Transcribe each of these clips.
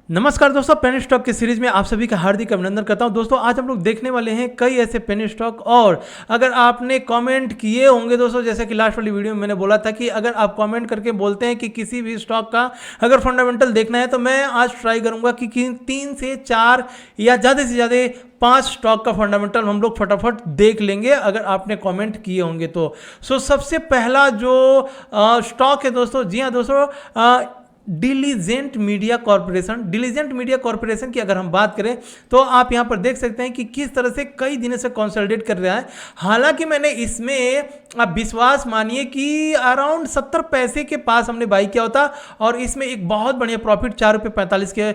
नमस्कार दोस्तों, penny stock की सीरीज में आप सभी का हार्दिक अभिनंदन करता हूं। दोस्तों आज हम लोग देखने वाले हैं कई ऐसे पेनी स्टॉक। और अगर आपने कमेंट किए होंगे दोस्तों, जैसे कि लास्ट वाली वीडियो में मैंने बोला था कि अगर आप कमेंट करके बोलते हैं कि किसी भी स्टॉक का अगर फंडामेंटल देखना है तो मैं आज ट्राई करूंगा कि 3 से 4 या ज़्यादा से ज़्यादा 5 स्टॉक का फंडामेंटल हम लोग फटाफट देख लेंगे अगर आपने कमेंट किए होंगे तो। सबसे पहला जो स्टॉक है दोस्तों, जी हाँ दोस्तों, डिलीजेंट मीडिया कॉरपोरेशन की अगर हम बात करें तो आप यहां पर देख सकते हैं कि किस तरह से कई दिनों से कंसोलिडेट कर रहा है। हालांकि मैंने इसमें आप विश्वास मानिए कि अराउंड 70 पैसे के पास हमने बाई किया होता और इसमें एक बहुत बढ़िया प्रॉफिट 4 रुपये 45 के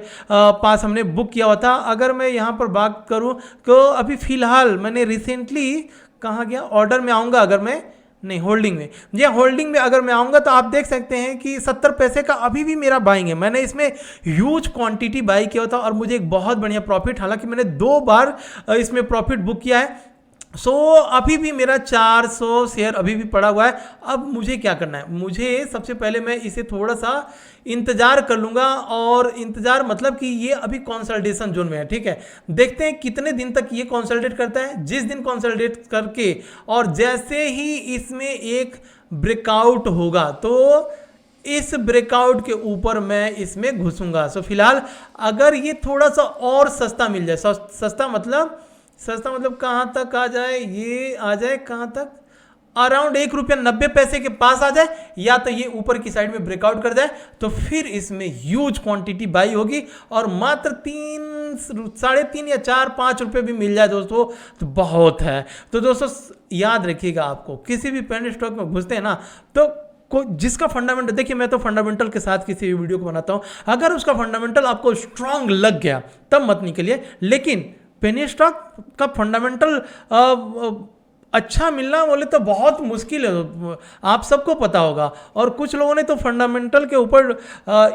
पास हमने बुक किया होता। अगर मैं यहां पर बात करूं तो अभी फिलहाल मैंने रिसेंटली कहाँ गया, ऑर्डर में आऊँगा अगर मैं नहीं, होल्डिंग में, जी होल्डिंग में अगर मैं आऊँगा तो आप देख सकते हैं कि 70 पैसे का अभी भी मेरा बाइंग है। मैंने इसमें ह्यूज क्वांटिटी बाई किया था और मुझे एक बहुत बढ़िया प्रॉफिट, हालांकि मैंने 2 बार इसमें प्रॉफिट बुक किया है। अभी भी मेरा 400 शेयर अभी भी पड़ा हुआ है। अब मुझे क्या करना है, मुझे सबसे पहले मैं इसे थोड़ा सा इंतजार कर लूँगा। और इंतजार मतलब कि ये अभी कंसोलिडेशन जोन में है, ठीक है। देखते हैं कितने दिन तक ये कंसोलिडेट करता है। जिस दिन कंसोलिडेट करके और जैसे ही इसमें एक ब्रेकआउट होगा तो इस ब्रेकआउट के ऊपर मैं इसमें घुसूंगा। फिलहाल अगर ये थोड़ा सा और सस्ता मिल जाए, सस्ता मतलब कहाँ तक आ जाए, ये आ जाए कहाँ तक, अराउंड 1 रुपया 90 पैसे के पास आ जाए, या तो ये ऊपर की साइड में ब्रेकआउट कर जाए तो फिर इसमें ह्यूज क्वांटिटी बाई होगी और मात्र 3.5 या 4-5 रुपये भी मिल जाए दोस्तों तो बहुत है। तो दोस्तों याद रखिएगा, आपको किसी भी पेनी स्टॉक में घुसते हैं ना तो जिसका फंडामेंटल, देखिए मैं तो फंडामेंटल के साथ किसी भी वीडियो को बनाता हूं, अगर उसका फंडामेंटल आपको स्ट्रांग लग गया तब मत निकलिए। लेकिन पेनी स्टॉक का फंडामेंटल अच्छा मिलना बोले तो बहुत मुश्किल है, आप सबको पता होगा। और कुछ लोगों ने तो फंडामेंटल के ऊपर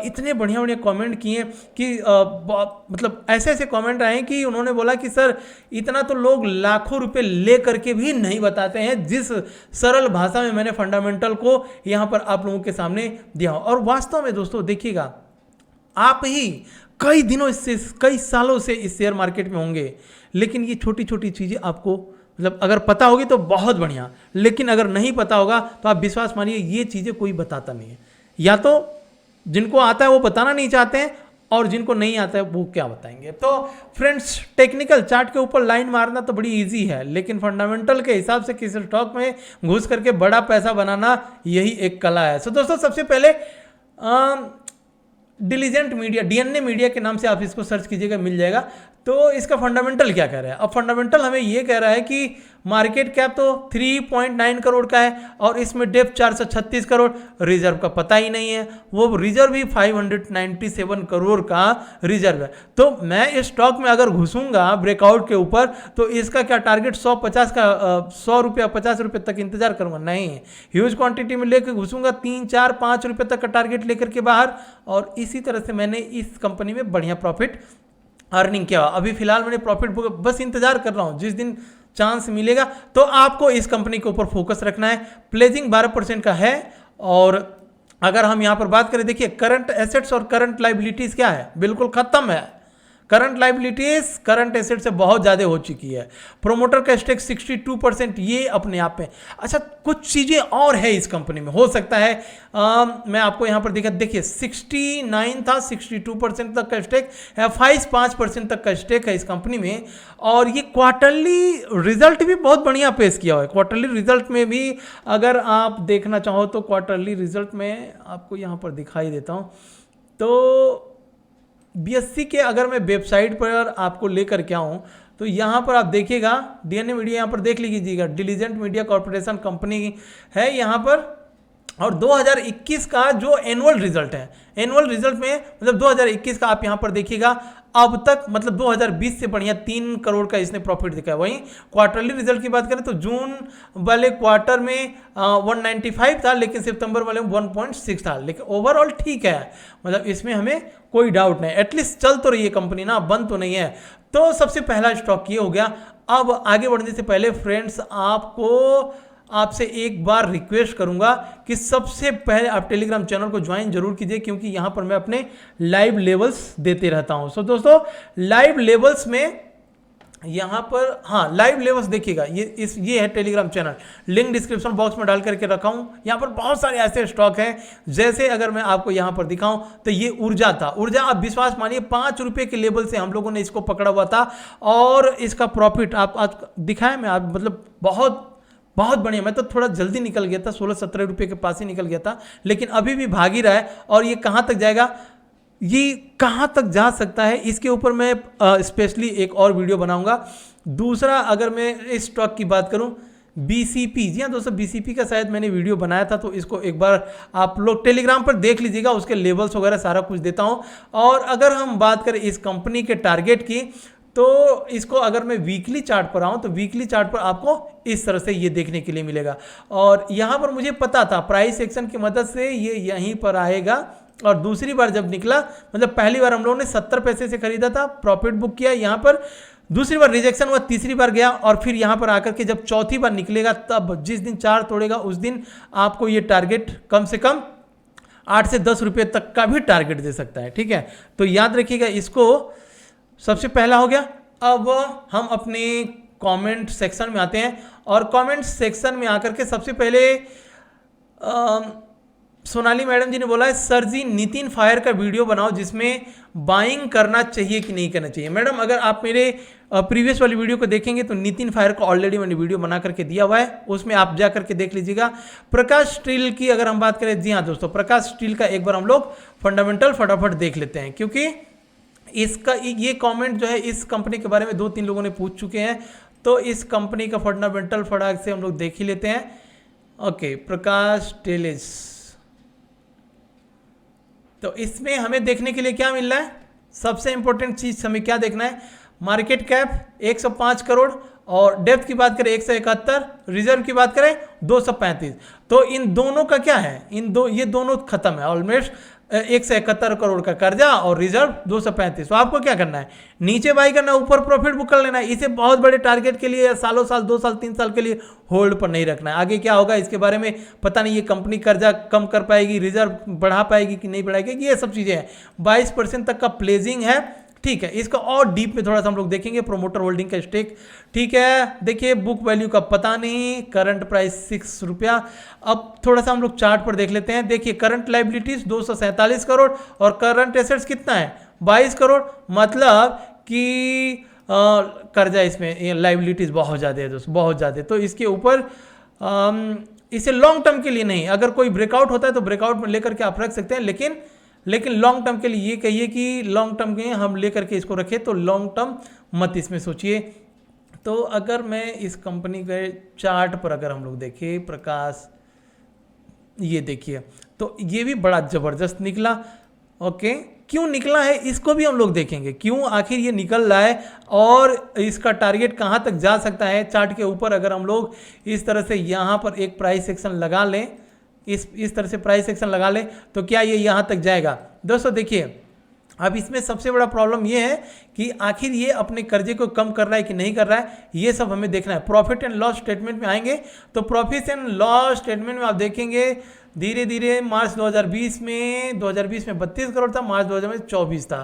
इतने बढ़िया बढ़िया कमेंट किए कि मतलब ऐसे ऐसे कमेंट आए कि उन्होंने बोला कि सर इतना तो लोग लाखों रुपए ले करके भी नहीं बताते हैं जिस सरल भाषा में मैंने फंडामेंटल को यहाँ पर आप लोगों के सामने दिया। और वास्तव में दोस्तों देखिएगा, आप ही कई दिनों से, कई सालों से इस शेयर मार्केट में होंगे, लेकिन ये छोटी छोटी चीज़ें आपको मतलब अगर पता होगी तो बहुत बढ़िया, लेकिन अगर नहीं पता होगा तो आप विश्वास मानिए ये चीज़ें कोई बताता नहीं है। या तो जिनको आता है वो बताना नहीं चाहते हैं और जिनको नहीं आता है वो क्या बताएंगे। तो फ्रेंड्स, टेक्निकल चार्ट के ऊपर लाइन मारना तो बड़ी इजी है, लेकिन फंडामेंटल के हिसाब से किसी स्टॉक में घुस करके बड़ा पैसा बनाना यही एक कला है। दोस्तों सबसे पहले डिलीजेंट मीडिया, डीएनए मीडिया के नाम से आप इसको सर्च कीजिएगा, मिल जाएगा। तो इसका फंडामेंटल क्या कह रहा है, अब फंडामेंटल हमें ये कह रहा है कि मार्केट कैप तो 3.9 करोड़ का है और इसमें डेप्थ 436 करोड़, रिजर्व का पता ही नहीं है, वो रिजर्व भी 597 करोड़ का रिजर्व है। तो मैं इस स्टॉक में अगर घुसूंगा ब्रेकआउट के ऊपर तो इसका क्या टारगेट 150 का 100 रुपया 50 रुपये तक इंतजार करूंगा, नहीं, ह्यूज क्वांटिटी में लेकर घुसूंगा 3-4-5 रुपये तक का टारगेट लेकर के बाहर। और इसी तरह से मैंने इस कंपनी में बढ़िया प्रॉफिट अर्निंग किया। अभी फिलहाल मैंने प्रॉफिट बुक, बस इंतजार कर रहा हूं जिस दिन चांस मिलेगा। तो आपको इस कंपनी के ऊपर फोकस रखना है। प्लेजिंग 12% का है। और अगर हम यहां पर बात करें, देखिए करंट एसेट्स और करंट लाइबिलिटीज क्या है, बिल्कुल खत्म है। करंट लाइबिलिटीज करंट एसेट से बहुत ज़्यादा हो चुकी है। प्रोमोटर का स्टेक 62%, ये अपने आप में अच्छा। कुछ चीज़ें और है इस कंपनी में, हो सकता है मैं आपको यहाँ पर देखिए 69 था, 62% तक का स्टेक है, 5% तक का स्टेक है इस कंपनी में। और ये क्वार्टरली रिजल्ट भी बहुत बढ़िया पेश किया हुआ है। क्वार्टरली रिजल्ट में भी अगर आप देखना चाहो तो क्वार्टरली रिजल्ट में आपको यहाँ पर दिखाई देता हूँ। तो बीएससी के अगर मैं वेबसाइट पर आपको लेकर के आऊँ तो यहाँ पर आप देखिएगा, डीएनए मीडिया यहाँ पर देख लीजिएगा, डिलीजेंट मीडिया कॉर्पोरेशन कंपनी है यहाँ पर। और 2021 का जो एनुअल रिजल्ट है, एनुअल रिजल्ट में मतलब 2021 का आप यहाँ पर देखिएगा, अब तक मतलब 2020 से बढ़िया 3 करोड़ का इसने प्रॉफिट दिखाया। वहीं क्वार्टरली रिजल्ट की बात करें तो जून वाले क्वार्टर में 195 था, लेकिन सितंबर वाले में 1.6 था। लेकिन ओवरऑल ठीक है, मतलब इसमें हमें कोई डाउट नहीं, एटलीस्ट चल तो रही है कंपनी ना, बंद तो नहीं है। तो सबसे पहला स्टॉक ये हो गया। अब आगे बढ़ने से पहले फ्रेंड्स, आपको आपसे एक बार रिक्वेस्ट करूंगा कि सबसे पहले आप टेलीग्राम चैनल को ज्वाइन जरूर कीजिए, क्योंकि यहां पर मैं अपने लाइव लेवल्स देते रहता हूं। सो दोस्तों, लाइव लेवल्स में यहाँ पर, हाँ, लाइव लेवल्स देखिएगा, ये है Telegram channel, link description box में डाल करके रखा हूँ। यहाँ पर बहुत सारे ऐसे स्टॉक हैं, जैसे अगर मैं आपको यहाँ पर दिखाऊं तो ये ऊर्जा था। ऊर्जा आप विश्वास मानिए 5 रुपये के लेवल से हम लोगों ने इसको पकड़ा हुआ था, और इसका प्रॉफिट आप आज दिखाएं मैं, आप मतलब बहुत बढ़िया। मैं तो थोड़ा जल्दी निकल गया था, 16-17 रुपये के पास ही निकल गया था, लेकिन अभी भी भाग ही रहा है। और ये कहाँ तक जाएगा, ये कहाँ तक जा सकता है, इसके ऊपर मैं स्पेशली एक और वीडियो बनाऊंगा। दूसरा, अगर मैं इस स्टॉक की बात करूं, बीसीपी, जी हाँ दोस्तों, बीसीपी का शायद मैंने वीडियो बनाया था, तो इसको एक बार आप लोग टेलीग्राम पर देख लीजिएगा, उसके लेवल्स वगैरह सारा कुछ देता हूं। और अगर हम बात करें इस कंपनी के टारगेट की, तो इसको अगर मैं वीकली चार्ट पर आऊँ तो वीकली चार्ट पर आपको इस तरह से ये देखने के लिए मिलेगा। और यहाँ पर मुझे पता था प्राइस एक्शन की मदद से ये यहीं पर आएगा, और दूसरी बार जब निकला, मतलब पहली बार हम लोगों ने 70 पैसे से खरीदा था, प्रॉफिट बुक किया यहाँ पर, दूसरी बार रिजेक्शन हुआ, तीसरी बार गया, और फिर यहाँ पर आकर के जब चौथी बार निकलेगा, तब जिस दिन 4 तोड़ेगा उस दिन आपको ये टारगेट कम से कम 8 से 10 रुपये तक का भी टारगेट दे सकता है। ठीक है, तो याद रखिएगा, इसको सबसे पहला हो गया। अब हम अपने कमेंट सेक्शन में आते हैं, और कमेंट सेक्शन में आकर के सबसे पहले सोनाली मैडम जी ने बोला है, सर जी नितिन फायर का वीडियो बनाओ जिसमें बाइंग करना चाहिए कि नहीं करना चाहिए। मैडम, अगर आप मेरे प्रीवियस वाली वीडियो को देखेंगे तो नितिन फायर का ऑलरेडी मैंने वीडियो बना करके दिया हुआ है, उसमें आप जा करके देख लीजिएगा। प्रकाश स्टील की अगर हम बात करें, जी हाँ दोस्तों, प्रकाश स्टील का एक बार हम लोग फंडामेंटल फटाफट देख लेते हैं, क्योंकि इसका ये कमेंट जो है इस कंपनी के बारे में 2-3 लोगों ने पूछ चुके हैं, तो इस कंपनी का फंडामेंटल फटाक से हम लोग देख ही लेते हैं। ओके, प्रकाश टेलिस, तो इसमें हमें देखने के लिए क्या मिल रहा है, सबसे इंपॉर्टेंट चीज हमें क्या देखना है, मार्केट कैप 105 करोड़, और डेप्थ की बात करें 171, रिजर्व की बात करें 235। तो इन दोनों का क्या है, ये दोनों खत्म है ऑलमोस्ट। 171 करोड़ का कर्जा और रिजर्व 235। तो आपको क्या करना है, नीचे बाई करना है, ऊपर प्रॉफिट बुक कर लेना है। इसे बहुत बड़े टारगेट के लिए सालों साल, 2 साल 3 साल के लिए होल्ड पर नहीं रखना है। आगे क्या होगा इसके बारे में पता नहीं, ये कंपनी कर्जा कम कर पाएगी, रिजर्व बढ़ा पाएगी कि नहीं बढ़ाएगी, ये सब चीज़ें हैं। 22% तक का प्लेजिंग है, ठीक है। इसका और डीप में थोड़ा सा हम लोग देखेंगे, प्रोमोटर होल्डिंग का स्टेक, ठीक है। देखिए बुक वैल्यू का पता नहीं, करंट प्राइस 6 रुपया। अब थोड़ा सा हम लोग चार्ट पर देख लेते हैं। देखिए करंट लाइबिलिटीज 247 करोड़ और करंट एसेट्स कितना है 22 करोड़, मतलब कि कर्जा इसमें लाइबिलिटीज बहुत ज़्यादा है दोस्तों, बहुत ज़्यादा। तो इसके ऊपर इसे लॉन्ग टर्म के लिए नहीं, अगर कोई ब्रेकआउट होता है तो ब्रेकआउट में लेकर के आप रख सकते हैं, लेकिन लॉन्ग टर्म के लिए ये कहिए कि लॉन्ग टर्म के हम लेकर के इसको रखें, तो लॉन्ग टर्म मत इसमें सोचिए। तो अगर मैं इस कंपनी के चार्ट पर अगर हम लोग देखें, प्रकाश, ये देखिए, तो ये भी बड़ा ज़बरदस्त निकला। ओके, क्यों निकला है इसको भी हम लोग देखेंगे, क्यों आखिर ये निकल रहा है और इसका टारगेट कहाँ तक जा सकता है। चार्ट के ऊपर अगर हम लोग इस तरह से यहाँ पर एक प्राइस सेक्शन लगा लें, इस तरह से प्राइस सेक्शन लगा ले, तो क्या ये यहाँ तक जाएगा दोस्तों। देखिए अब इसमें सबसे बड़ा प्रॉब्लम ये है कि आखिर ये अपने कर्जे को कम कर रहा है कि नहीं कर रहा है, ये सब हमें देखना है। प्रॉफिट एंड लॉस स्टेटमेंट में आएंगे तो प्रॉफिट एंड लॉस स्टेटमेंट में आप देखेंगे धीरे धीरे मार्च 2020 में 32 करोड़ था, मार्च 2020 में 24 था।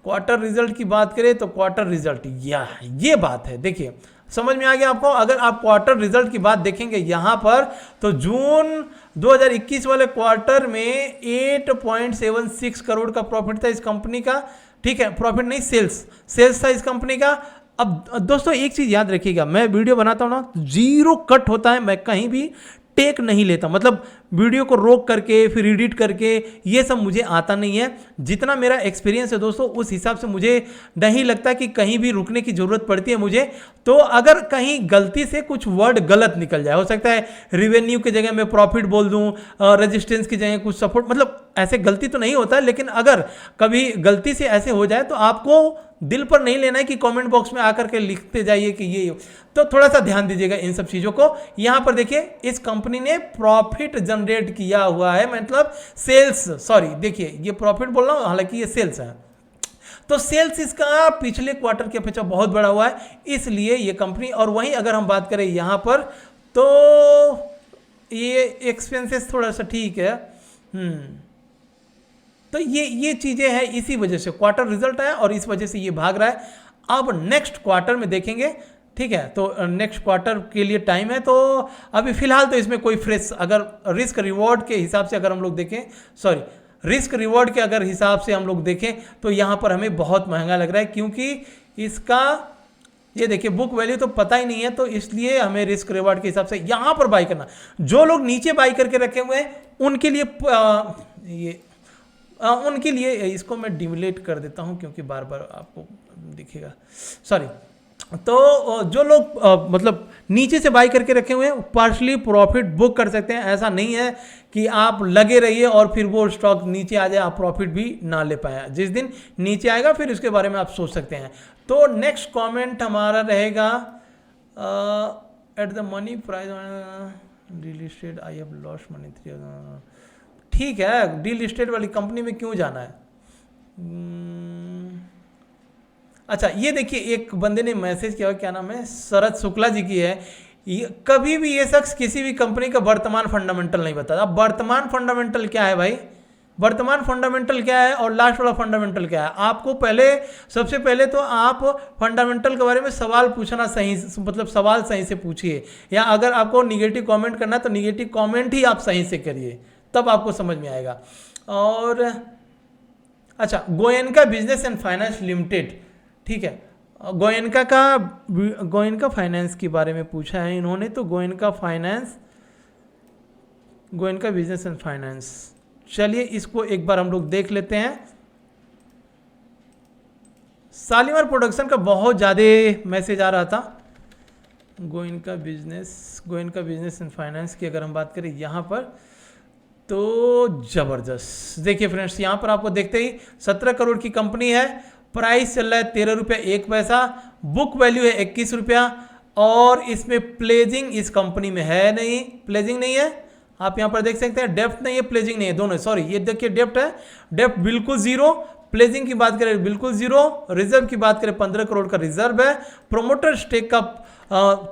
क्वार्टर रिजल्ट की बात करें तो क्वार्टर रिजल्ट ये बात है, देखिए समझ में आ गया आपको। अगर आप क्वार्टर रिजल्ट की बात देखेंगे यहाँ पर, तो जून 2021 वाले क्वार्टर में 8.76 करोड़ का प्रॉफिट था इस कंपनी का, ठीक है। प्रॉफिट नहीं, सेल्स था इस कंपनी का। अब दोस्तों एक चीज़ याद रखिएगा, मैं वीडियो बनाता हूँ ना, 0 कट होता है, मैं कहीं भी टेक नहीं लेता, मतलब वीडियो को रोक करके फिर एडिट करके, ये सब मुझे आता नहीं है। जितना मेरा एक्सपीरियंस है दोस्तों, उस हिसाब से मुझे नहीं लगता कि कहीं भी रुकने की ज़रूरत पड़ती है मुझे। तो अगर कहीं गलती से कुछ वर्ड गलत निकल जाए, हो सकता है रिवेन्यू की जगह मैं प्रॉफिट बोल दूं, रेजिस्टेंस की जगह कुछ सपोर्ट, मतलब ऐसे गलती तो नहीं होता है, लेकिन अगर कभी गलती से ऐसे हो जाए तो आपको दिल पर नहीं लेना है कि कमेंट बॉक्स में आकर के लिखते जाइए कि ये, तो थोड़ा सा ध्यान दीजिएगा इन सब चीज़ों को। यहाँ पर देखिए इस कंपनी ने प्रॉफिट जनरेट किया हुआ है, मतलब सेल्स, सॉरी देखिए ये प्रॉफिट बोल रहा हूँ, हालांकि ये सेल्स है। तो सेल्स इसका पिछले क्वार्टर की अपेक्षा बहुत बड़ा हुआ है, इसलिए ये कंपनी। और वहीं अगर हम बात करें यहाँ पर, तो ये एक्सपेंसेस थोड़ा सा ठीक है। तो ये चीज़ें हैं, इसी वजह से क्वार्टर रिजल्ट आया और इस वजह से ये भाग रहा है। अब नेक्स्ट क्वार्टर में देखेंगे, ठीक है, तो नेक्स्ट क्वार्टर के लिए टाइम है। तो अभी फिलहाल तो इसमें कोई फ्रेश, अगर रिस्क रिवॉर्ड के हिसाब से अगर हम लोग देखें, सॉरी रिस्क रिवॉर्ड के अगर हिसाब से हम लोग देखें तो यहाँ पर हमें बहुत महंगा लग रहा है, क्योंकि इसका ये देखिए बुक वैल्यू तो पता ही नहीं है, तो इसलिए हमें रिस्क रिवॉर्ड के हिसाब से यहाँ पर बाई करना। जो लोग नीचे बाई करके रखे हुए हैं उनके लिए उनके लिए इसको मैं डिलीट कर देता हूँ, क्योंकि बार बार आपको दिखेगा, सॉरी। तो जो लोग मतलब नीचे से बाई करके रखे हुए हैं पार्शली प्रॉफिट बुक कर सकते हैं। ऐसा नहीं है कि आप लगे रहिए और फिर वो स्टॉक नीचे आ जाए, आप प्रॉफिट भी ना ले पाए। जिस दिन नीचे आएगा फिर उसके बारे में आप सोच सकते हैं। तो नेक्स्ट कमेंट हमारा रहेगा at the money price delisted I have lost money 3000। ठीक है, डीलिस्टेड वाली कंपनी में क्यों जाना है? अच्छा, ये देखिए एक बंदे ने मैसेज किया, क्या नाम है, शरद शुक्ला जी की है। कभी भी ये शख्स किसी भी कंपनी का वर्तमान फंडामेंटल नहीं बताता। अब वर्तमान फंडामेंटल क्या है भाई? वर्तमान फंडामेंटल क्या है और लास्ट वाला फंडामेंटल क्या है? आपको पहले, सबसे पहले तो आप फंडामेंटल के बारे में सवाल पूछना सही, मतलब सवाल सही से पूछिए, या अगर आपको निगेटिव कमेंट करना है तो निगेटिव कमेंट ही आप सही से करिए, तब आपको समझ में आएगा। और अच्छा, Goenka business and finance limited, ठीक है, गोयनका फाइनेंस के बारे में पूछा है इन्होंने, तो गोयनका बिजनेस एंड फाइनेंस, चलिए इसको एक बार हम लोग देख लेते हैं। शालीमार प्रोडक्शन का बहुत ज़्यादा मैसेज आ रहा था। गोयनका बिजनेस एंड फाइनेंस की अगर हम बात करें यहाँ पर, तो ज़बरदस्त। देखिए फ्रेंड्स, यहाँ पर आपको देखते ही 17 करोड़ की कंपनी है, प्राइस चल रहा है 13 रुपये 1 पैसा, बुक वैल्यू है 21 रुपया, और इसमें प्लेजिंग इस कंपनी में है नहीं, प्लेजिंग नहीं है। आप यहाँ पर देख सकते हैं, डेप्थ नहीं है, प्लेजिंग नहीं है, दोनों, सॉरी ये देखिए डेप्थ है, डेप्थ बिल्कुल जीरो, प्लेजिंग की बात करें बिल्कुल जीरो, रिजर्व की बात करें 15 करोड़ का रिजर्व है, प्रोमोटर स्टेक का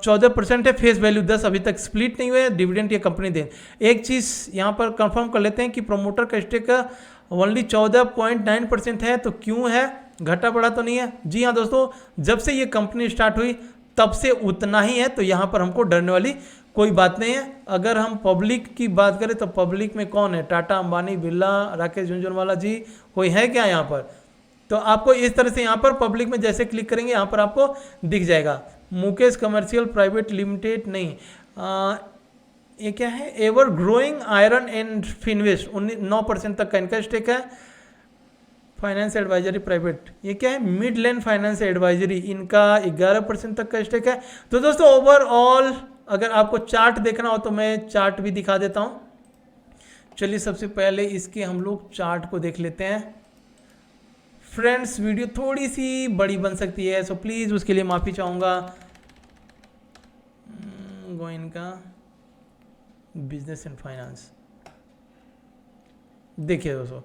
14% है, फेस वैल्यू 10, अभी तक स्प्लिट नहीं हुए, डिविडेंड ये कंपनी दे। एक चीज़ यहाँ पर कंफर्म कर लेते हैं कि प्रोमोटर का स्टेक का ओनली 14.9% है, तो क्यों है, घटा बढ़ा तो नहीं है? जी हाँ दोस्तों, जब से ये कंपनी स्टार्ट हुई तब से उतना ही है, तो यहाँ पर हमको डरने वाली कोई बात नहीं है। अगर हम पब्लिक की बात करें तो पब्लिक में कौन है? टाटा, अंबानी, बिरला, राकेश झुनझुनवाला जी, कोई है क्या यहाँ पर? तो आपको इस तरह से यहाँ पर पब्लिक में जैसे क्लिक करेंगे यहाँ पर आपको दिख जाएगा। मुकेश कमर्शियल प्राइवेट लिमिटेड नहीं, ये क्या है, ever growing iron and Finvest 9% तक का इनका स्टेक है। फाइनेंस एडवाइजरी प्राइवेट, ये क्या है, मिडलैंड फाइनेंस एडवाइजरी, इनका 11% तक का स्टेक है। तो दोस्तों ओवरऑल अगर आपको चार्ट देखना हो तो मैं चार्ट भी दिखा देता हूँ। चलिए सबसे पहले इसके हम लोग चार्ट को देख लेते हैं। फ्रेंड्स वीडियो थोड़ी सी बड़ी बन सकती है, सो प्लीज़ उसके लिए माफ़ी चाहूँगा। गोयनका बिजनेस एंड फाइनेंस, देखिए दोस्तों,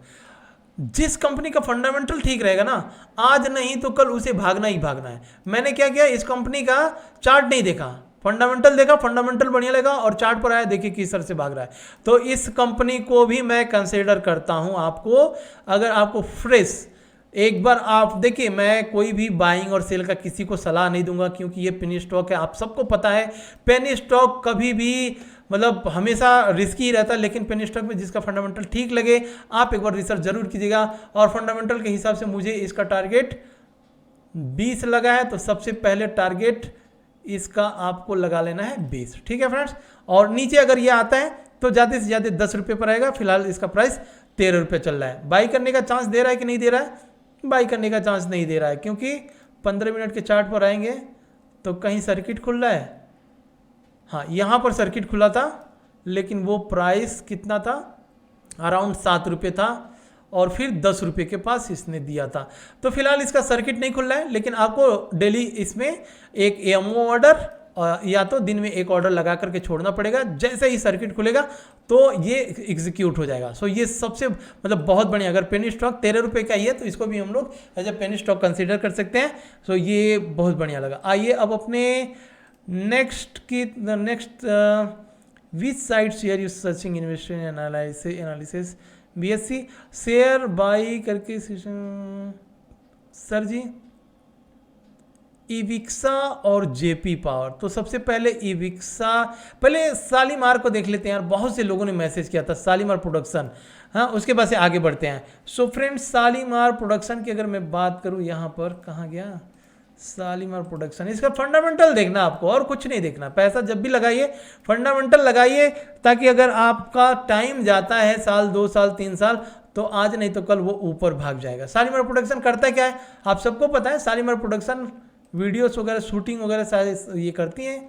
जिस कंपनी का फंडामेंटल ठीक रहेगा ना, आज नहीं तो कल उसे भागना ही भागना है। मैंने क्या किया, इस कंपनी का चार्ट नहीं देखा, फंडामेंटल देखा, फंडामेंटल बढ़िया लगा और चार्ट पर आया, देखिए किस तरह से भाग रहा है। तो इस कंपनी को भी मैं कंसीडर करता हूं। आपको अगर आपको फ्रेश एक बार आप देखिए, मैं कोई भी बाइंग और सेल का किसी को सलाह नहीं दूंगा, क्योंकि ये पेनी स्टॉक है, आप सबको पता है पेनी स्टॉक कभी भी मतलब हमेशा रिस्की ही रहता है। लेकिन पेनी स्टॉक में जिसका फंडामेंटल ठीक लगे आप एक बार रिसर्च जरूर कीजिएगा। और फंडामेंटल के हिसाब से मुझे इसका टारगेट 20 लगा है, तो सबसे पहले टारगेट इसका आपको लगा लेना है 20, ठीक है फ्रेंड्स। और नीचे अगर ये आता है तो ज़्यादा से ज़्यादा 10 रुपये पर आएगा। फिलहाल इसका प्राइस 13 रुपये चल रहा है। बाई करने का चांस दे रहा है कि नहीं दे रहा है? बाई करने का चांस नहीं दे रहा है, क्योंकि 15 मिनट के चार्ट पर आएंगे तो कहीं सर्किट खुल रहा है। हाँ, यहाँ पर सर्किट खुला था, लेकिन वो प्राइस कितना था, अराउंड 7 रुपये था, और फिर 10 रुपये के पास इसने दिया था। तो फिलहाल इसका सर्किट नहीं खुल रहा है, लेकिन आपको डेली इसमें एक एमओ ऑर्डर या तो दिन में एक ऑर्डर लगा करके छोड़ना पड़ेगा। जैसे ही सर्किट खुलेगा तो ये एग्जीक्यूट हो जाएगा। सो ये सबसे मतलब बहुत बढ़िया, अगर पेनी स्टॉक 13 रुपये का ही है तो इसको भी हम लोग as a penny stock consider कर सकते हैं। सो ये बहुत बढ़िया लगा। आइए अब अपने next which site share you searching investor analysis BSC share by करके सर जी इविक्सा और जेपी पावर। तो सबसे पहले इविक्सा, पहले शालीमार को देख लेते हैं यार, बहुत से लोगों ने मैसेज किया था शालीमार प्रोडक्शन। हाँ, उसके बाद से आगे बढ़ते हैं। सो फ्रेंड्स, शालीमार प्रोडक्शन की अगर मैं बात करूं, यहाँ पर कहाँ गया शालीमार प्रोडक्शन, इसका फंडामेंटल देखना आपको और कुछ नहीं देखना। पैसा जब भी लगाइए फंडामेंटल लगाइए, ताकि अगर आपका टाइम जाता है साल 2 साल 3 साल तो आज नहीं तो कल वो ऊपर भाग जाएगा। शालीमार प्रोडक्शन करता क्या है आप सबको पता है। शालीमार प्रोडक्शन वीडियोस वगैरह शूटिंग वगैरह सारे ये करती हैं।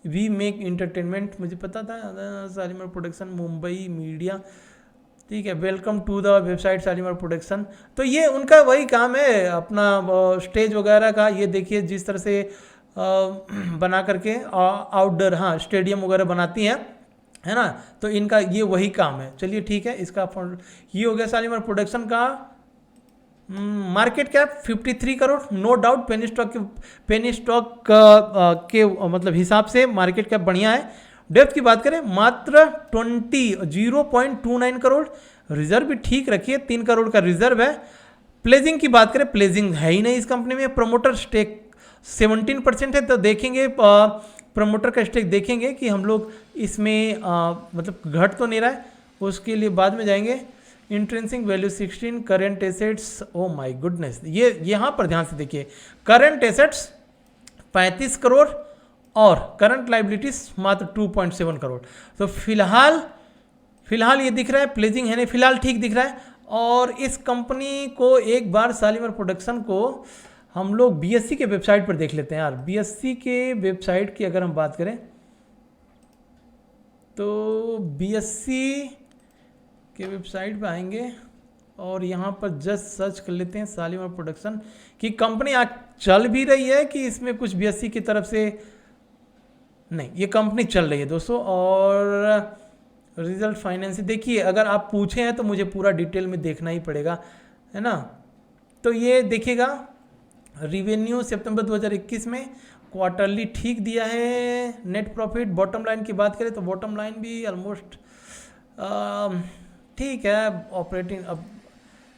वी मेक इंटरटेनमेंट, मुझे पता था। शालीमार प्रोडक्शन मुंबई मीडिया, ठीक है। Welcome to the website Shalimar production. तो ये उनका वही काम है, अपना स्टेज वगैरह का। ये देखिए जिस तरह से बना करके आउटडोर, हाँ, स्टेडियम वगैरह बनाती हैं, है ना। तो इनका ये वही काम है। चलिए ठीक है, इसका ये हो गया शालीमार प्रोडक्शन का। Market cap 53 crore, no doubt. Penny stock के मतलब हिसाब से मार्केट कैप बढ़िया है। डेप्थ की बात करें मात्र 0.29 करोड़। रिजर्व भी ठीक रखिए, 3 करोड़ का रिजर्व है। प्लेजिंग की बात करें, प्लेजिंग है ही नहीं इस कंपनी में। प्रमोटर स्टेक 17% है। तो देखेंगे प्रमोटर का स्टेक देखेंगे कि हम लोग इसमें मतलब घट तो नहीं रहा है, उसके लिए बाद में जाएंगे। Intrinsic value 16, current assets, oh my goodness, ये यहाँ पर ध्यान से देखिए, करंट एसेट्स 35 करोड़ और करंट लाइबिलिटीज मात्र 2.7 करोड़। तो फिलहाल ये दिख रहा है, प्लेजिंग है नहीं, फिलहाल ठीक दिख रहा है। और इस कंपनी को एक बार शालीमार प्रोडक्शन को हम लोग BSC के वेबसाइट पर देख लेते हैं यार। BSC के वेबसाइट की अगर हम बात करें तो BSC के वेबसाइट पे आएंगे और यहाँ पर जस्ट सर्च कर लेते हैं शालीमार प्रोडक्शन की। कंपनी आज चल भी रही है कि इसमें कुछ BSC की तरफ से नहीं, ये कंपनी चल रही है दोस्तों। और रिजल्ट फाइनेंस देखिए, अगर आप पूछे हैं तो मुझे पूरा डिटेल में देखना ही पड़ेगा, है ना। तो ये देखिएगा, रिवेन्यू सितंबर 2021 में क्वार्टरली ठीक दिया है। नेट प्रॉफिट, बॉटम लाइन की बात करें तो बॉटम लाइन भी ऑलमोस्ट ठीक है। ऑपरेटिंग, अब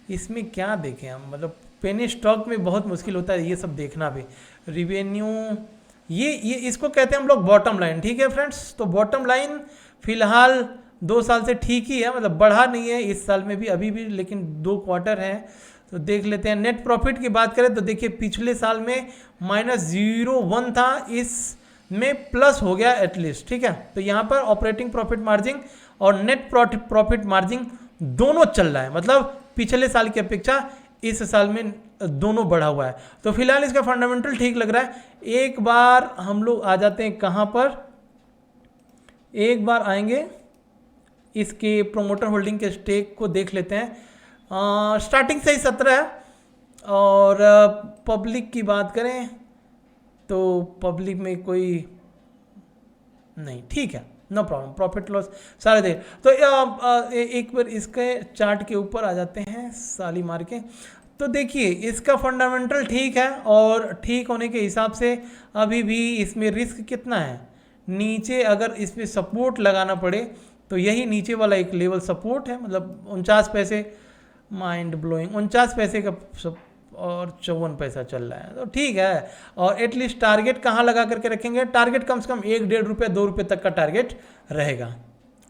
इसमें क्या देखें हम, मतलब पेनी स्टॉक में बहुत मुश्किल होता है ये सब देखना भी। रिवेन्यू ये इसको कहते हैं हम लोग बॉटम लाइन, ठीक है फ्रेंड्स। तो बॉटम लाइन फिलहाल 2 साल से ठीक ही है, मतलब बढ़ा नहीं है इस साल में भी, अभी भी, लेकिन 2 क्वार्टर हैं तो देख लेते हैं। नेट प्रॉफिट की बात करें तो देखिए पिछले साल में -0.1 था, इसमें प्लस हो गया एटलीस्ट, ठीक है। तो यहाँ पर ऑपरेटिंग प्रॉफिट मार्जिन और नेट प्रॉफिट मार्जिन दोनों चल रहा है, मतलब पिछले साल की अपेक्षा इस साल में दोनों बढ़ा हुआ है। तो फिलहाल इसका फंडामेंटल ठीक लग रहा है। एक बार हम लोग आ जाते हैं कहाँ पर, एक बार आएंगे इसके प्रोमोटर होल्डिंग के स्टेक को देख लेते हैं। स्टार्टिंग से ही 17 है। और पब्लिक की बात करें तो पब्लिक में कोई नहीं, ठीक है, नो प्रॉब्लम। प्रॉफिट लॉस सारे दे। तो एक बार इसके चार्ट के ऊपर आ जाते हैं शालीमार के। तो देखिए इसका फंडामेंटल ठीक है और ठीक होने के हिसाब से अभी भी इसमें रिस्क कितना है। नीचे अगर इसमें सपोर्ट लगाना पड़े तो यही नीचे वाला एक लेवल सपोर्ट है, मतलब 49 पैसे, माइंड ब्लोइंग 49 पैसे का और 54 पैसा चल रहा है, तो ठीक है। और एटलीस्ट टारगेट कहाँ लगा करके रखेंगे, टारगेट कम से कम 1-1.5 रुपये 2 रुपये तक का टारगेट रहेगा,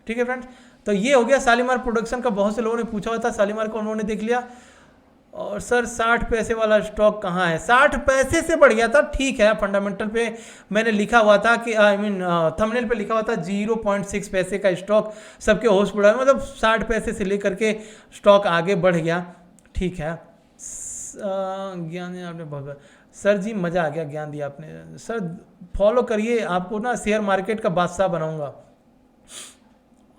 ठीक है फ्रेंड्स। तो ये हो गया शालीमार प्रोडक्शन का। बहुत से लोगों ने पूछा हुआ था शालीमार को, उन्होंने देख लिया। और सर 60 पैसे वाला स्टॉक कहाँ है, 60 पैसे से बढ़ गया था, ठीक है। फंडामेंटल पे मैंने लिखा हुआ था कि थंबनेल पे लिखा हुआ था 0.6 पैसे का स्टॉक सबके होश बढ़ा, मतलब 60 पैसे से लेकर के स्टॉक आगे बढ़ गया, ठीक है। ज्ञान आपने बहुत, सर जी मज़ा आ गया, ज्ञान दिया आपने सर। फॉलो करिए, आपको ना शेयर मार्केट का बादशाह बनाऊंगा।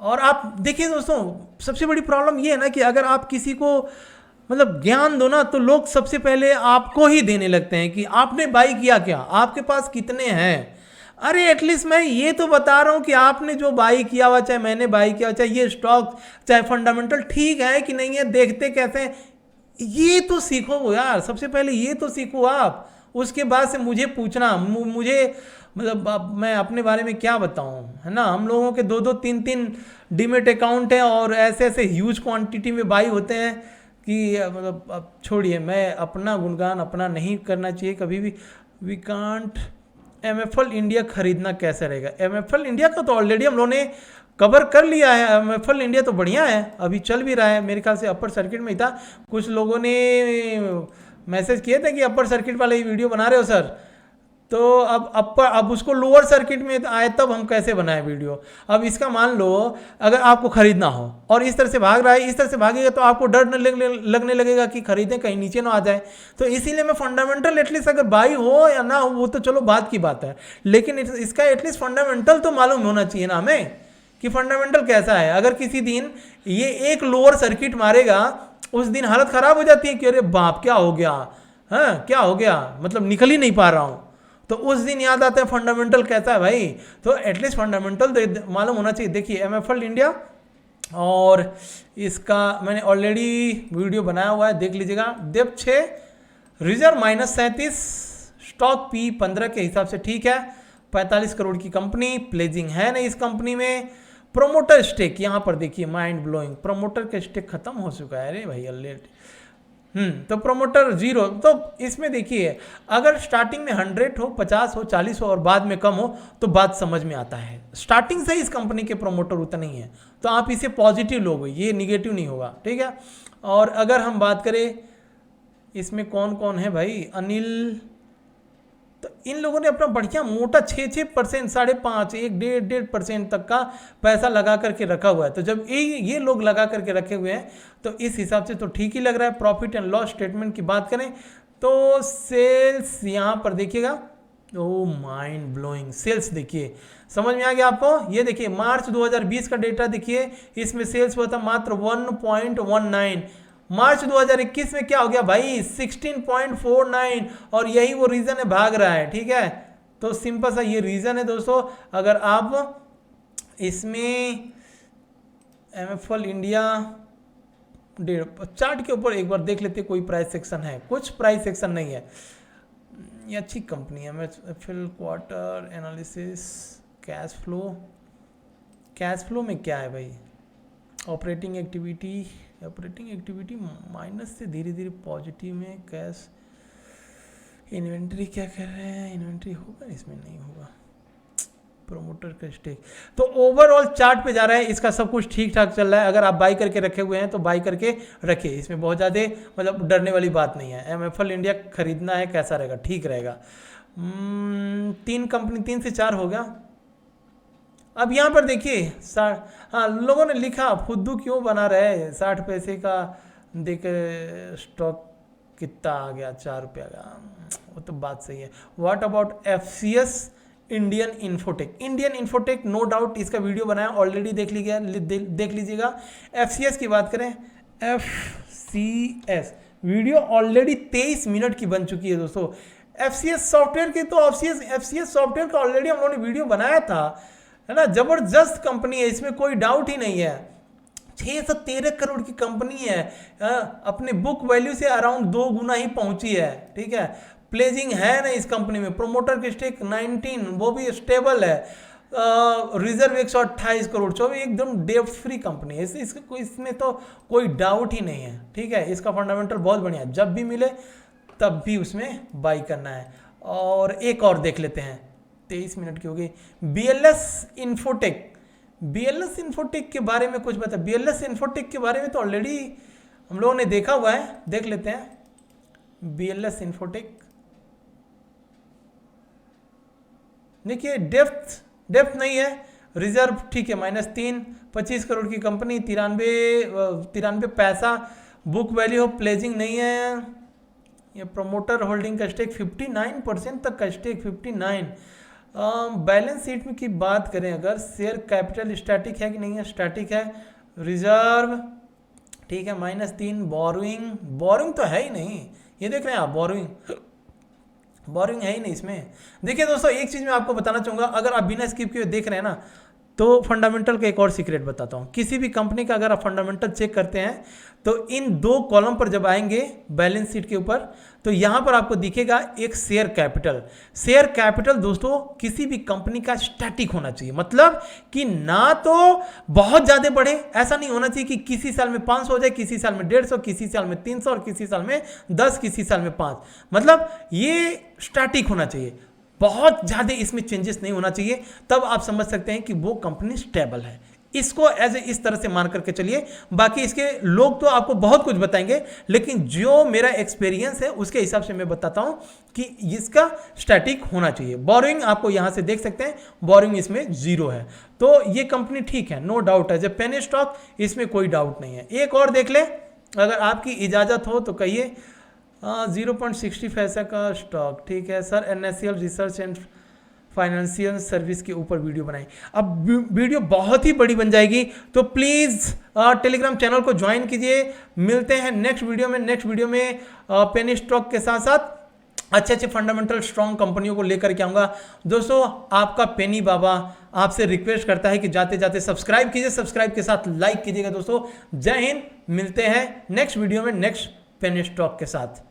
और आप देखिए दोस्तों, सबसे बड़ी प्रॉब्लम ये है ना कि अगर आप किसी को मतलब ज्ञान दो ना तो लोग सबसे पहले आपको ही देने लगते हैं कि आपने बाई किया क्या, आपके पास कितने हैं। अरे एटलीस्ट मैं ये तो बता रहा हूँ कि आपने जो बाई किया हुआ, चाहे मैंने बाई किया, चाहे ये स्टॉक, चाहे फंडामेंटल ठीक है कि नहीं है, देखते कैसे हैं, ये तो सीखो यार। सबसे पहले ये तो सीखो आप, उसके बाद से मुझे पूछना, मुझे मतलब अब मैं अपने बारे में क्या बताऊं, है ना। हम लोगों के 2-2 3-3 डीमेट अकाउंट हैं और ऐसे ऐसे ह्यूज क्वांटिटी में बाई होते हैं कि मतलब अब छोड़िए, मैं अपना गुणगान अपना नहीं करना चाहिए कभी भी। वी कांट MFL इंडिया खरीदना कैसे रहेगा। MFL इंडिया का तो ऑलरेडी हम लोगों ने कवर कर लिया है। MFL इंडिया तो बढ़िया है, अभी चल भी रहा है, मेरे ख्याल से अपर सर्किट में ही था। कुछ लोगों ने मैसेज किए थे कि अपर सर्किट वाले ही वीडियो बना रहे हो सर, तो अब उसको लोअर सर्किट में आए तब हम कैसे बनाए वीडियो। अब इसका मान लो अगर आपको खरीदना हो और इस तरह से भाग रहा है, इस तरह से भागेगा तो आपको डर लगने लगेगा कि खरीदें कहीं नीचे ना आ जाए। तो इसीलिए मैं फंडामेंटल एटलीस्ट अगर बाई हो या ना हो वो तो चलो बात की बात है, लेकिन इसका एटलीस्ट फंडामेंटल तो मालूम होना चाहिए ना हमें कि फंडामेंटल कैसा है। अगर किसी दिन ये एक लोअर सर्किट मारेगा, उस दिन हालत खराब हो जाती है कि अरे बाप क्या हो गया, हाँ क्या हो गया, मतलब निकल ही नहीं पा रहा हूँ, तो उस दिन याद आता है फंडामेंटल कैसा है भाई। तो एटलीस्ट फंडामेंटल मालूम होना चाहिए। देखिए MFL इंडिया, और इसका मैंने ऑलरेडी वीडियो बनाया हुआ है, देख लीजिएगा। डेप्थ 6, रिजर्व -37, स्टॉक P15 के हिसाब से ठीक है। 45 करोड़ की कंपनी, प्लेजिंग है नहीं इस कंपनी में। प्रोमोटर स्टेक यहाँ पर देखिए, माइंड ब्लोइंग, प्रोमोटर का स्टेक खत्म हो चुका है, अरे भाई ऑलरेडी। तो प्रोमोटर 0। तो इसमें देखिए अगर स्टार्टिंग में 100 हो, 50 हो, 40 हो और बाद में कम हो तो बात समझ में आता है। स्टार्टिंग से ही इस कंपनी के प्रोमोटर उतने ही है, तो आप इसे पॉजिटिव लोगे, ये निगेटिव नहीं होगा, ठीक है। और अगर हम बात करें इसमें कौन कौन है भाई, अनिल, तो इन लोगों ने अपना बढ़िया मोटा 6% 5.5 1.5% तक का पैसा लगा करके रखा हुआ है। तो जब ये लोग लगा करके रखे हुए हैं तो इस हिसाब से तो ठीक ही लग रहा है। प्रॉफिट एंड लॉस स्टेटमेंट की बात करें तो सेल्स यहाँ पर देखिएगा, ओ माइंड ब्लोइंग, सेल्स देखिए, समझ में आ गया आपको। ये देखिए मार्च 2020 का डेटा देखिए, इसमें सेल्स हुआ था मात्र 1.19। मार्च 2021 में क्या हो गया भाई, 16.49, और यही वो रीज़न है भाग रहा है, ठीक है। तो सिंपल सा ये रीज़न है दोस्तों। अगर आप इसमें MFL इंडिया चार्ट के ऊपर एक बार देख लेते, कोई प्राइस सेक्शन है, कुछ प्राइस सेक्शन नहीं है। ये अच्छी कंपनी है। MFL quarter analysis, cash flow में क्या है भाई, ऑपरेटिंग एक्टिविटी माइनस से धीरे धीरे पॉजिटिव में, कैश, इन्वेंट्री क्या कर रहे हैं, इन्वेंट्री होगा इसमें, नहीं होगा। प्रोमोटर का स्टेक, तो ओवरऑल चार्ट पे जा रहा है, इसका सब कुछ ठीक ठाक चल रहा है। अगर आप बाई करके रखे हुए हैं तो बाई करके रखिए, इसमें बहुत ज़्यादा मतलब डरने वाली बात नहीं है। MFL इंडिया खरीदना है, कैसा रहेगा, ठीक रहेगा। 3 कंपनी, 3 से 4 हो गया। अब यहाँ पर देखिए 60, हाँ लोगों ने लिखा फुद्दू क्यों बना रहे, 60 पैसे का देख स्टॉक कितना आ गया, 4 रुपया का, वो तो बात सही है। What about FCS Indian Infotech, no doubt इसका वीडियो बनाया ऑलरेडी, देख लीजिएगा। FCS की बात करें, FCS वीडियो ऑलरेडी 23 मिनट की बन चुकी है दोस्तों। FCS सॉफ्टवेयर की, तो FCS सॉफ्टवेयर का ऑलरेडी हम लोगों ने वीडियो बनाया था, है ना। जबरदस्त कंपनी है, इसमें कोई डाउट ही नहीं है। 613 करोड़ की कंपनी है, अपने बुक वैल्यू से अराउंड 2 गुना ही पहुंची है, ठीक है। प्लेजिंग है ना इस कंपनी में, प्रोमोटर की स्टेक 19, वो भी स्टेबल है। रिजर्व 128 करोड़, 24, एकदम डेप्थ फ्री कंपनी है। इसमें तो कोई डाउट ही नहीं है, ठीक है। इसका फंडामेंटल बहुत बढ़िया है, जब भी मिले तब भी उसमें बाई करना है। और एक और देख लेते हैं, 23 मिनट की हो गई। BLS इन्फोटेक के बारे में कुछ बता। BLS इन्फोटेक के बारे में तो ऑलरेडी हम लोगों ने देखा हुआ है, देख लेते हैं। BLS इन्फोटेक देखिए, डेप्थ नहीं है, रिजर्व ठीक है -3, 25 करोड़ की कंपनी, 93 पैसा बुक वैल्यू, प्लेजिंग नहीं है। ये प्रोमोटर होल्डिंग का स्टेक 59% तक का स्टेक, 59। बैलेंस शीट में की बात करें अगर, शेयर कैपिटल स्टैटिक है कि नहीं है, स्टैटिक है। रिजर्व ठीक है -3। बोरिंग तो है ही नहीं, ये देख रहे हैं आप, बोरिंग है ही नहीं इसमें। देखिए दोस्तों, एक चीज़ मैं आपको बताना चाहूँगा, अगर आप बिना स्किप किए देख रहे हैं ना, तो फंडामेंटल का एक और सीक्रेट बताता हूँ। किसी भी कंपनी का अगर आप फंडामेंटल चेक करते हैं तो इन 2 कॉलम पर जब आएंगे बैलेंस शीट के ऊपर, तो यहाँ पर आपको दिखेगा एक शेयर कैपिटल। शेयर कैपिटल दोस्तों किसी भी कंपनी का स्टैटिक होना चाहिए, मतलब कि ना तो बहुत ज़्यादा बढ़े, ऐसा नहीं होना चाहिए कि किसी साल में 500 हो जाए, किसी साल में 150, किसी साल में 300 और किसी साल में 10, किसी साल में 5, मतलब ये स्टैटिक होना चाहिए, बहुत ज़्यादा इसमें चेंजेस नहीं होना चाहिए। तब आप समझ सकते हैं कि वो कंपनी स्टेबल है। इसको एज ए इस तरह से मान करके चलिए। बाकी इसके लोग तो आपको बहुत कुछ बताएंगे, लेकिन जो मेरा एक्सपीरियंस है उसके हिसाब से मैं बताता हूं कि इसका स्टैटिक होना चाहिए। बोरिंग आपको यहां से देख सकते हैं, बोरिंग इसमें 0 है, तो ये कंपनी ठीक है, नो डाउट है। जब पेनी स्टॉक इसमें कोई डाउट नहीं है। एक और देख ले, अगर आपकी इजाज़त हो तो कहिए। 0.60 पैसा का स्टॉक, ठीक है sir, NSCL research and financial service के ऊपर वीडियो बनाई। अब वीडियो बहुत ही बड़ी बन जाएगी, तो प्लीज़ टेलीग्राम चैनल को ज्वाइन कीजिए। मिलते हैं नेक्स्ट वीडियो में पेनी स्टॉक के साथ साथ अच्छे फंडामेंटल स्ट्रॉन्ग कंपनियों को लेकर के आऊँगा। दोस्तों आपका पेनी बाबा आपसे रिक्वेस्ट करता है कि जाते जाते सब्सक्राइब कीजिए, सब्सक्राइब के साथ लाइक कीजिएगा। दोस्तों जय हिंद, मिलते हैं नेक्स्ट वीडियो में नेक्स्ट पेनी स्टॉक के साथ।